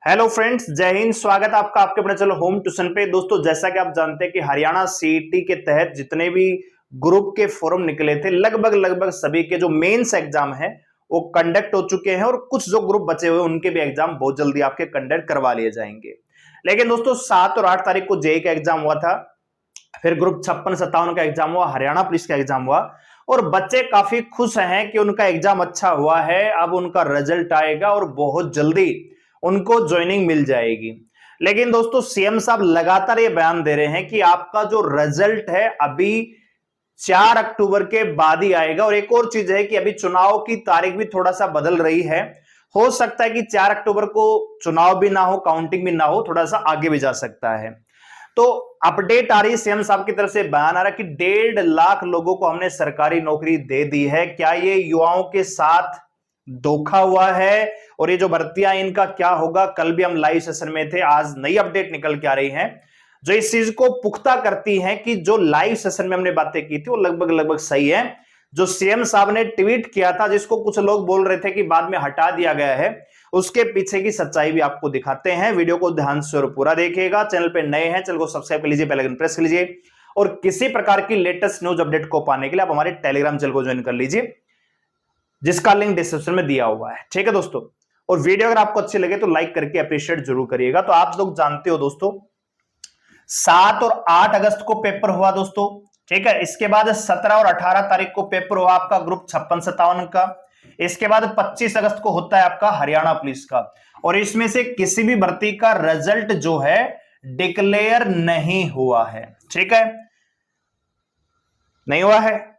Hello friends, जय हिंद। स्वागत है आपका आपके अपने चैनल होम ट्यूशन पे। दोस्तों, जैसा कि आप जानते हैं कि हरियाणा सीईटी के तहत जितने भी ग्रुप के फॉर्म निकले थे, लगभग सभी के जो मेंस एग्जाम है वो कंडक्ट हो चुके हैं और कुछ जो ग्रुप बचे हुए उनके भी एग्जाम बहुत जल्दी आपके कंडक्ट करवा लिए जाएंगे। लेकिन दोस्तों, 7 और 8 तारीख को जेईई का एग्जाम हुआ था, फिर ग्रुप 56-57 का एग्जाम हुआ, हरियाणा पुलिस का एग्जाम हुआ और बच्चे काफी खुश हैं कि उनका एग्जाम अच्छा हुआ है। अब उनका रिजल्ट आएगा और बहुत जल्दी उनको ज्वाइनिंग मिल जाएगी। लेकिन दोस्तों, सीएम साहब लगातार ये बयान दे रहे हैं कि आपका जो रिजल्ट है अभी 4 अक्टूबर के बाद ही आएगा। और एक और चीज है कि अभी चुनाव की तारीख भी थोड़ा सा बदल रही है। हो सकता है कि 4 अक्टूबर को चुनाव भी ना हो, काउंटिंग भी ना हो, थोड़ा सा आगे भी जा सकता है। तो अपडेट आ रही है, सीएम साहब की तरफ से बयान आ रहा है कि 1.5 लाख लोगों को हमने सरकारी नौकरी दे दी है। क्या ये युवाओं के साथ धोखा हुआ है? और ये जो भर्तियां इनका क्या होगा? कल भी हम लाइव सेशन में थे, आज नई अपडेट निकल के आ रही है जो इस चीज को पुख्ता करती है कि जो लाइव सेशन में हमने बातें की थी वो लगभग सही है। जो सीएम साहब ने ट्वीट किया था, जिसको कुछ लोग बोल रहे थे कि बाद में हटा दिया गया है, उसके पीछे की सच्चाई भी आपको दिखाते हैं। वीडियो को ध्यान से और पूरा देखिएगा। चैनल पे नए हैं, चैनल को सब्सक्राइब कर लीजिए, बेल आइकन प्रेस कर लीजिए और किसी प्रकार की लेटेस्ट न्यूज अपडेट को पाने के लिए आप हमारे टेलीग्राम चैनल को ज्वाइन कर लीजिए, जिसका लिंक डिस्क्रिप्शन में दिया हुआ है। ठीक है दोस्तों, और वीडियो अगर आपको अच्छी लगे तो लाइक करके अप्रिशिएट जरूर करिएगा। तो आप लोग जानते हो दोस्तों, 7 और 8 अगस्त को पेपर हुआ दोस्तों। ठीक है, इसके बाद 17 और 18 तारीख को पेपर हुआ आपका ग्रुप 56-57 का। इसके बाद 25 अगस्त को होता है आपका हरियाणा पुलिस का। और इसमें से किसी भी भर्ती का रिजल्ट जो है डिक्लेयर नहीं हुआ है। ठीक है, नहीं हुआ है।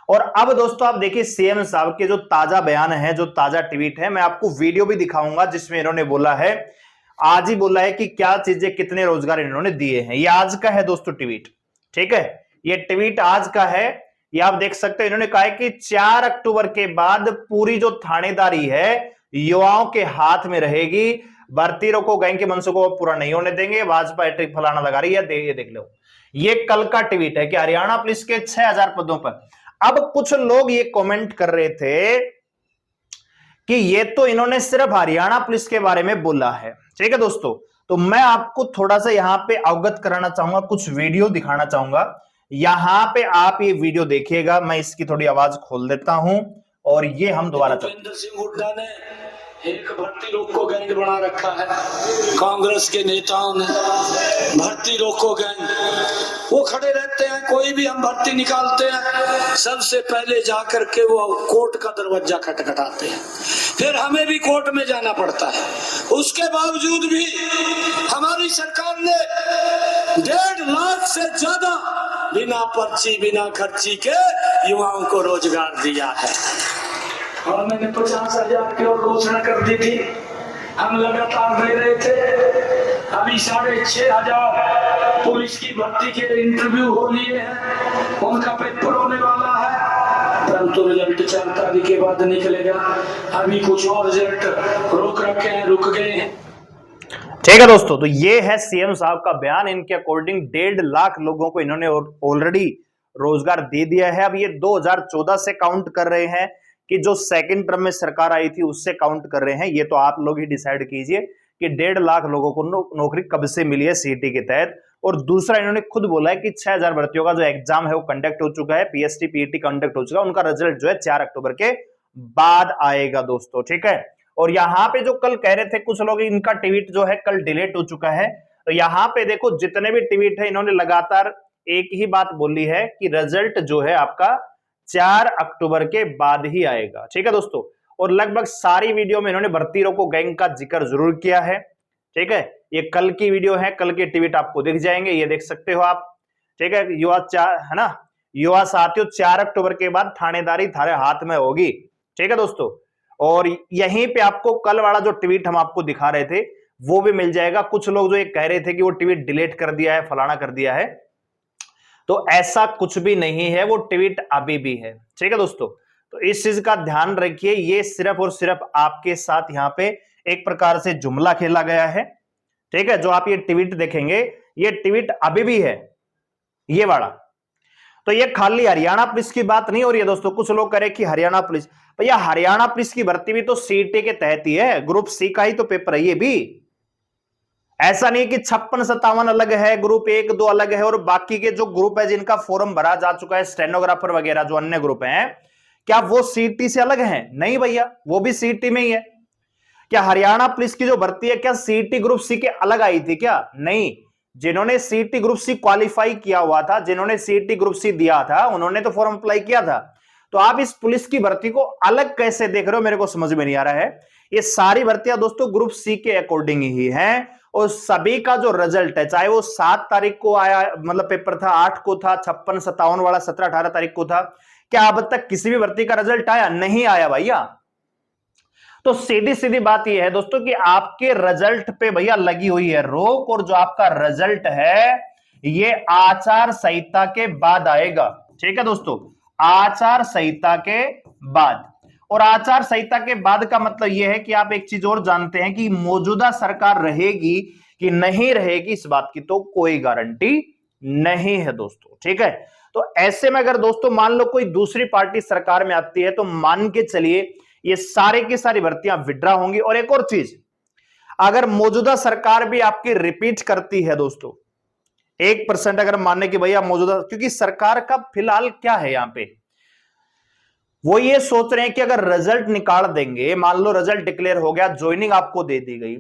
और अब दोस्तों आप देखिए सीएम साहब के जो ताजा बयान है, जो ताजा ट्वीट है, मैं आपको वीडियो भी दिखाऊंगा जिसमें इन्होंने बोला है, आज ही बोला है कि क्या चीजें, कितने रोजगार इन्होंने दिए हैं। ये आज का है दोस्तों ट्वीट। ठीक है, ये ट्वीट आज का है, ये आप देख सकते हैं। इन्होंने कहा है कि 4 अक्टूबर के बाद पूरी जो थानेदारी है युवाओं के हाथ में रहेगी। भर्ती रोको गैंग के मनसों को पूरा नहीं होने देंगे। भाजपा हैट्रिक फलाना लगा रही है, ये देख लो। ये कल का ट्वीट है कि हरियाणा पुलिस के 6000 पदों पर। अब कुछ लोग ये कमेंट कर रहे थे कि ये तो इन्होंने सिर्फ हरियाणा पुलिस के बारे में बोला है। ठीक है दोस्तों, तो मैं आपको थोड़ा सा यहां पे अवगत कराना चाहूंगा, कुछ वीडियो दिखाना चाहूंगा। यहां पे आप ये वीडियो देखिएगा, मैं इसकी थोड़ी आवाज खोल देता हूं और ये हम दोबारा भूपेंद्र सिंह हुड्डा ने एक भर्ती रोको गैंग बना रखा है। कांग्रेस के नेताओं ने भर्ती रोको गैंग, वो खड़े रहते हैं, कोई भी हम भर्ती निकालते हैं सबसे पहले जाकर के वो कोर्ट का दरवाजा खटखटाते हैं, फिर हमें भी कोर्ट में जाना पड़ता है। उसके बावजूद भी हमारी सरकार ने 1.5 लाख से ज्यादा बिना पर्ची बिना खर्ची के युवाओं को रोजगार दिया है। और मैंने 50,000 की और घोषणा कर दी थी, हम लगातार दे रहे थे। अभी 6,500 पुलिस की भर्ती के इंटरव्यू हो लिए हैं, उनका पेपर होने वाला है, परंतु रिजल्ट 4 तारीख के बाद निकलेगा। अभी कुछ और रिजल्ट रोक रखे हैं, रुक गए हैं। ठीक है दोस्तों, तो ये है सीएम साहब का बयान। इनके अकॉर्डिंग 1.5 लाख लोगों को इन्होंने ऑलरेडी रोजगार दे दिया है। अब ये 2014 से काउंट कर रहे हैं कि जो सेकंड टर्म में सरकार आई थी उससे काउंट कर रहे हैं। ये तो आप लोग ही डिसाइड कीजिए कि 1.5 लाख लोगों को नौकरी कब से मिली है सीईटी के तहत। और दूसरा, इन्होंने खुद बोला है कि 6000 भर्तियों का जो एग्जाम है वो कंडक्ट हो चुका है, पीएसटी पीईटी कंडक्ट हो चुका है, उनका रिजल्ट जो है 4 अक्टूबर के बाद आएगा दोस्तों। ठीक है, और यहां पे जो कल कह रहे थे कुछ लोग, इनका ट्वीट जो है कल डिलीट हो चुका है। तो यहां पे देखो, जितने भी ट्वीट है इन्होंने लगातार एक ही बात बोली है कि रिजल्ट जो है आपका 4 अक्टूबर के बाद ही आएगा। ठीक है दोस्तों, और लगभग सारी वीडियो में इन्होंने भर्ती रोको गैंग का जिक्र जरूर किया है। ठीक है, ये कल की वीडियो है, कल के ट्वीट आपको दिख जाएंगे, ये देख सकते हो आप। ठीक है, युवा है ना, युवा साथियों, 4 अक्टूबर के बाद थानेदारी थारे हाथ में होगी। ठीक है दोस्तों, और यहीं पे आपको कल वाला जो ट्वीट हम आपको दिखा रहे थे वो भी मिल जाएगा। कुछ लोग जो ये कह रहे थे कि वो ट्वीट डिलीट कर दिया है, फलाना कर दिया है, तो ऐसा कुछ भी नहीं है, वो ट्वीट अभी भी है। ठीक है दोस्तों, तो इस चीज का ध्यान रखिए। ये सिर्फ और सिर्फ आपके साथ यहाँ पे एक प्रकार से जुमला खेला गया है। ठीक है, जो आप ये ट्वीट देखेंगे, ये ट्वीट अभी भी है, ये वाला। तो ये खाली हरियाणा पुलिस की बात नहीं हो रही है दोस्तों। कुछ लोग कह रहे कि हरियाणा पुलिस, भैया हरियाणा पुलिस की भर्ती भी तो सीईटी के तहत ही है, ग्रुप सी का ही तो पेपर है ये भी। ऐसा नहीं कि 56-57 अलग है, ग्रुप 1-2 अलग है और बाकी के जो ग्रुप है जिनका फॉर्म भरा जा चुका है, स्टेनोग्राफर वगैरह जो अन्य ग्रुप हैं, क्या वो सीटी से अलग हैं? नहीं भैया, वो भी सीटी में ही है। क्या हरियाणा पुलिस की जो भर्ती है क्या सीटी ग्रुप सी के अलग आई थी क्या? नहीं, जिन्होंने सीटी ग्रुप सी क्वालिफाई किया हुआ था, जिन्होंने सीटी ग्रुप सी दिया था, उन्होंने तो फॉर्म अप्लाई किया था। तो आप इस पुलिस की भर्ती को अलग कैसे देख रहे हो, मेरे को समझ में नहीं आ रहा है। ये सारी भर्तियां दोस्तों ग्रुप सी के अकॉर्डिंग ही हैं और सभी का जो रिजल्ट है, चाहे वो 7 तारीख को आया, मतलब पेपर था, 8 को था, 56-57 वाला 17-18 तारीख को था, क्या अब तक किसी भी भर्ती का रिजल्ट आया? नहीं आया भैया। तो सीधी सीधी बात यह है दोस्तों कि आपके रिजल्ट पे भैया लगी हुई है रोक, और जो आपका रिजल्ट है ये आचार संहिता के बाद आएगा। ठीक है दोस्तों, आचार संहिता के बाद। और आचार संहिता के बाद का मतलब यह है कि आप एक चीज और जानते हैं कि मौजूदा सरकार रहेगी कि नहीं रहेगी, इस बात की तो कोई गारंटी नहीं है दोस्तों। ठीक है, तो ऐसे में अगर दोस्तों मान लो कोई दूसरी पार्टी सरकार में आती है तो मान के चलिए ये सारे की सारी भर्तियां विड्रा होंगी। और एक और चीज, अगर मौजूदा सरकार भी आपकी रिपीट करती है दोस्तों, 1% अगर मानने की भैया मौजूदा, क्योंकि सरकार का फिलहाल क्या है यहां पे, वो ये सोच रहे हैं कि अगर रिजल्ट निकाल देंगे, मान लो रिजल्ट डिक्लेयर हो गया, ज्वाइनिंग आपको दे दी गई,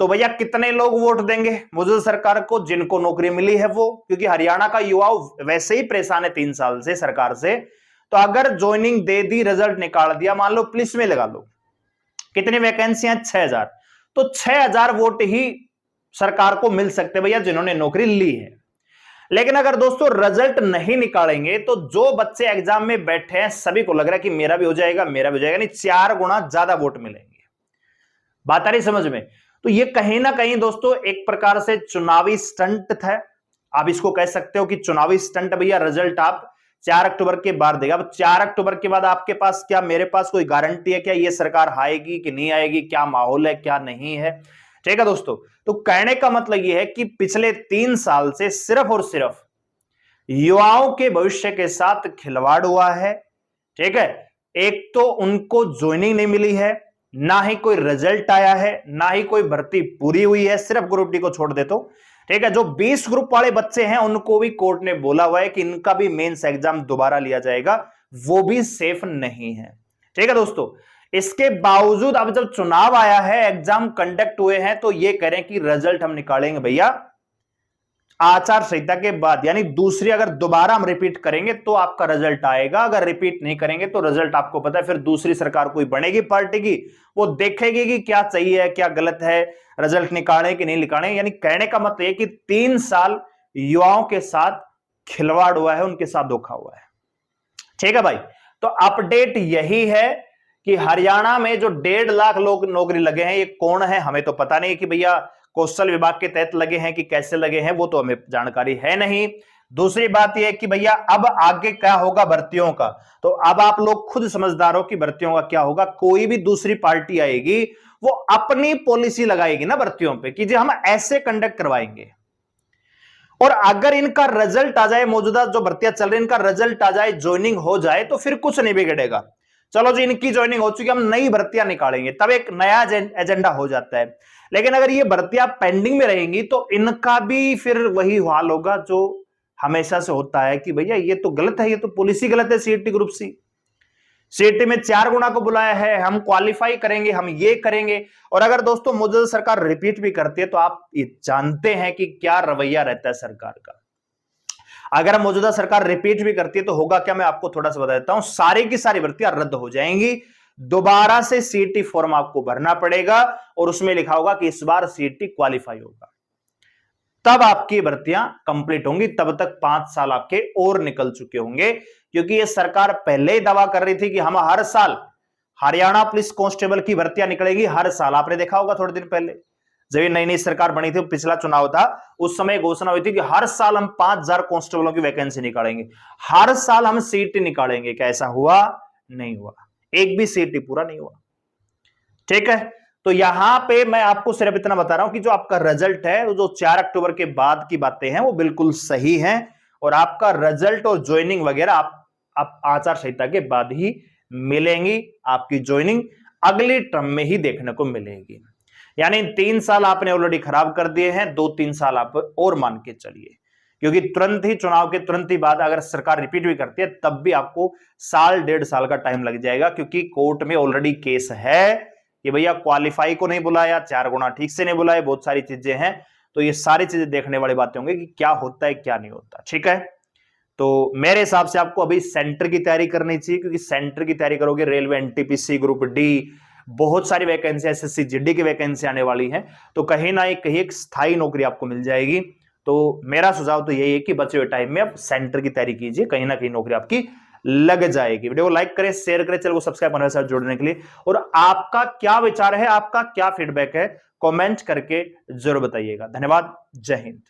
तो भैया कितने लोग वोट देंगे मौजूदा सरकार को? जिनको नौकरी मिली है वो, क्योंकि हरियाणा का युवा वैसे ही परेशान है 3 साल से सरकार से। तो अगर ज्वाइनिंग दे दी, रिजल्ट निकाल दिया, मान लो पुलिस में लगा लो, कितनी वैकेंसियां? 6000, तो 6000 वोट ही सरकार को मिल सकते भैया जिन्होंने नौकरी ली है। लेकिन अगर दोस्तों रिजल्ट नहीं निकालेंगे तो जो बच्चे एग्जाम में बैठे हैं सभी को लग रहा है कि मेरा भी हो जाएगा, मेरा भी हो जाएगा, नहीं 4 गुना ज्यादा वोट मिलेंगे। बात आ रही समझ में? तो ये कहीं ना कहीं दोस्तों एक प्रकार से चुनावी स्टंट था, आप इसको कह सकते हो कि चुनावी स्टंट। भैया रिजल्ट आप 4 अक्टूबर के बाद देगा। अब 4 अक्टूबर के बाद आपके पास क्या, मेरे पास कोई गारंटी है क्या ये सरकार आएगी कि नहीं आएगी, क्या माहौल है क्या नहीं है? ठीक है दोस्तों, तो कहने का मतलब यह है कि पिछले 3 साल से सिर्फ और सिर्फ युवाओं के भविष्य के साथ खिलवाड़ हुआ है। ठीक है, एक तो उनको ज्वाइनिंग नहीं मिली है, ना ही कोई रिजल्ट आया है, ना ही कोई भर्ती पूरी हुई है, सिर्फ ग्रुप डी को छोड़ दे तो। ठीक है, जो 20 ग्रुप वाले बच्चे हैं उनको भी कोर्ट ने बोला हुआ है कि इनका भी मेंस एग्जाम दोबारा लिया जाएगा, वो भी सेफ नहीं है। ठीक है दोस्तों, इसके बावजूद अब जब चुनाव आया है, एग्जाम कंडक्ट हुए हैं, तो ये कह रहे हैं कि रिजल्ट हम निकालेंगे भैया आचार संहिता के बाद, यानी दूसरी अगर दोबारा हम रिपीट करेंगे तो आपका रिजल्ट आएगा, अगर रिपीट नहीं करेंगे तो रिजल्ट आपको पता है फिर दूसरी सरकार कोई बनेगी पार्टी की, वो देखेगी कि क्या चाहिए क्या गलत है, रिजल्ट निकालें कि नहीं निकालें। यानी कहने का मतलब यह कि 3 साल युवाओं के साथ खिलवाड़ हुआ है, उनके साथ धोखा हुआ है। ठीक है भाई, तो अपडेट यही है कि हरियाणा में जो 1.5 लाख लोग नौकरी लगे हैं, ये कौन है हमें तो पता नहीं कि भैया कौशल विभाग के तहत लगे हैं कि कैसे लगे हैं, वो तो हमें जानकारी है नहीं। दूसरी बात यह है कि भैया अब आगे क्या होगा भर्तियों का, तो अब आप लोग खुद समझदार हो कि भर्तियों का क्या होगा। कोई भी दूसरी पार्टी आएगी वो अपनी पॉलिसी लगाएगी ना भर्तियों पे कि जी हम ऐसे कंडक्ट करवाएंगे, और अगर इनका रिजल्ट आ जाए, मौजूदा जो भर्तियां चल रही इनका रिजल्ट आ जाए, ज्वाइनिंग हो जाए, तो फिर कुछ नहीं बिगड़ेगा। चलो जी इनकी ज्वाइनिंग हो चुकी, हम नई भर्तियां निकालेंगे, तब एक नया एजेंडा हो जाता है। लेकिन अगर ये भर्तियां पेंडिंग में रहेंगी तो इनका भी फिर वही हाल होगा जो हमेशा से होता है कि भैया ये तो गलत है, ये तो पॉलिसी गलत है। सीईटी ग्रुप सी, सीईटी में 4 गुना को बुलाया है, हम क्वालिफाई करेंगे, हम ये करेंगे। और अगर दोस्तों मौजूदा सरकार रिपीट भी करती है तो आप ये जानते हैं कि क्या रवैया रहता है सरकार का। अगर मौजूदा सरकार रिपीट भी करती है तो होगा क्या, मैं आपको थोड़ा सा बता देता हूं। सारी की सारी भर्तियां रद्द हो जाएंगी, दोबारा से सीईटी फॉर्म आपको भरना पड़ेगा और उसमें लिखा होगा कि इस बार सीईटी क्वालिफाई होगा, तब आपकी भर्तियां कंप्लीट होंगी। तब तक 5 साल आपके और निकल चुके होंगे, क्योंकि यह सरकार पहले ही दावा कर रही थी कि हम हर साल हरियाणा पुलिस कांस्टेबल की भर्तियां निकलेगी हर साल। आपने देखा होगा थोड़े दिन पहले जब ये नई नई सरकार बनी थी, पिछला चुनाव था, उस समय घोषणा हुई थी कि हर साल हम 5000 कांस्टेबलों की वैकेंसी निकालेंगे, हर साल हम सीईटी निकालेंगे। क्या ऐसा हुआ? नहीं हुआ, एक भी सीईटी पूरा नहीं हुआ। ठीक है, तो यहां पे मैं आपको सिर्फ इतना बता रहा हूं कि जो आपका रिजल्ट है, जो 4 अक्टूबर के बाद की बातें हैं वो बिल्कुल सही हैं, और आपका रिजल्ट और ज्वाइनिंग वगैरह आप आचार संहिता के बाद ही मिलेंगी। आपकी ज्वाइनिंग अगली टर्म में ही देखने को मिलेगी। यानी 3 साल आपने ऑलरेडी खराब कर दिए हैं, 2-3 साल आप और मान के चलिए, क्योंकि तुरंत ही चुनाव के तुरंत ही बाद अगर सरकार रिपीट भी करती है तब भी आपको साल 1.5 साल का टाइम लग जाएगा, क्योंकि कोर्ट में ऑलरेडी केस है कि भैया क्वालिफाई को नहीं बुलाया, 4 गुना ठीक से नहीं बुलाए, बहुत सारी चीजें हैं। तो ये सारी चीजें देखने वाली बातें होंगी कि क्या होता है क्या नहीं होता। ठीक है, तो मेरे हिसाब से आपको अभी सेंटर की तैयारी करनी चाहिए, क्योंकि सेंटर की तैयारी करोगे, रेलवे एनटीपीसी ग्रुप डी, बहुत सारी वैकेंसी, एसएससी जीडी की वैकेंसी आने वाली है, तो कहीं ना कहीं एक स्थायी नौकरी आपको मिल जाएगी। तो मेरा सुझाव तो यही है कि बचे हुए टाइम में आप सेंटर की तैयारी कीजिए, कहीं ना कहीं नौकरी आपकी लग जाएगी। वीडियो को लाइक करें, शेयर करें, चैनल को सब्सक्राइब करने साथ जुड़ने के लिए। और आपका क्या विचार है, आपका क्या फीडबैक है, कमेंट करके जरूर बताइएगा। धन्यवाद, जय हिंद।